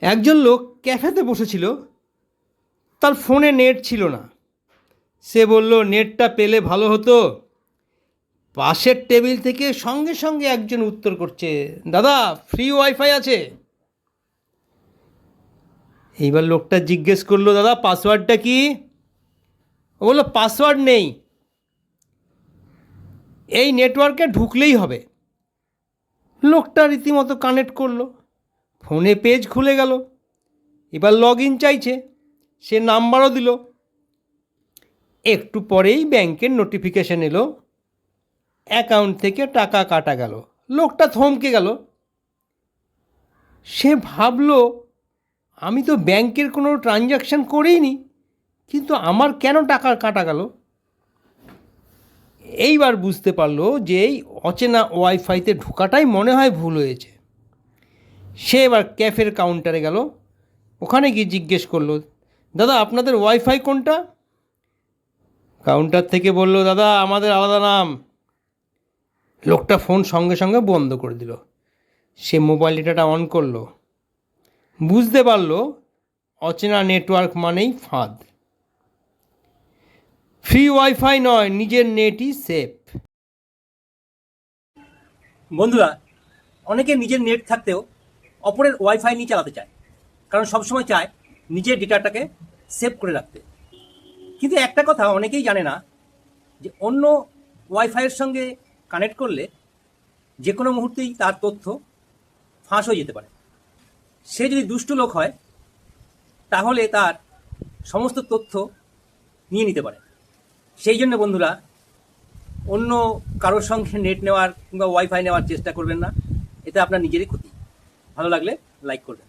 একজন লোক ক্যাফেতে বসেছিল, তার ফোনে নেট ছিল না। সে বলল, নেটটা পেলে ভালো হতো। পাশের টেবিল থেকে সঙ্গে সঙ্গে একজন উত্তর করছে, দাদা ফ্রি ওয়াইফাই আছে। এইবার লোকটা জিজ্ঞেস করলো, দাদা পাসওয়ার্ডটা কি? ও বললো, পাসওয়ার্ড নেই, এই নেটওয়ার্কে ঢুকলেই হবে। লোকটা রীতিমতো কানেক্ট করলো, ফোনে পেজ খুলে গেল। এবার লগ ইন চাইছে, সে নাম্বারও দিল। একটু পরেই ব্যাংকের নোটিফিকেশন এলো, অ্যাকাউন্ট থেকে টাকা কাটা গেল। লোকটা থমকে গেল। সে ভাবলো, আমি তো ব্যাংকের কোনো ট্রানজ্যাকশান করিনি, কিন্তু আমার কেন টাকা কাটা গেল? এইবার বুঝতে পারলো যে এই অচেনা ওয়াইফাইতে ঢোকাটাই মনে হয় ভুল হয়েছে। সে এবার ক্যাফের কাউন্টারে গেল, ওখানে গিয়ে জিজ্ঞেস করলো, দাদা আপনাদের ওয়াইফাই কোনটা? কাউন্টার থেকে বলল, দাদা আমাদের আলাদা নাম। লোকটা ফোন সঙ্গে সঙ্গে বন্ধ করে দিল। সে মোবাইল ডেটাটা অন করলো, বুঝতে পারলো অচেনা নেটওয়ার্ক মানেই ফাঁদ। ফ্রি ওয়াইফাই নয়, নিজের নেটই সেফ। বন্ধুরা, অনেকে নিজের নেট থাকতেও অপরের ওয়াইফাই নিয়ে চালাতে চায়, কারণ সবসময় চায় নিজের ডেটাটাকে সেভ করে রাখতে। কিন্তু একটা কথা অনেকেই জানে না, যে অন্য ওয়াইফাইয়ের সঙ্গে কানেক্ট করলে যে কোনো মুহূর্তেই তার তথ্য ফাঁস হয়ে যেতে পারে। সে যদি দুষ্ট লোক হয়, তাহলে তার সমস্ত তথ্য নিয়ে নিতে পারে। সেই জন্য বন্ধুরা, অন্য কারোর সঙ্গে নেট নেওয়ার কিংবা ওয়াইফাই নেওয়ার চেষ্টা করবেন না, এতে আপনার নিজেরই ক্ষতি। ভালো লাগলে লাইক করবেন।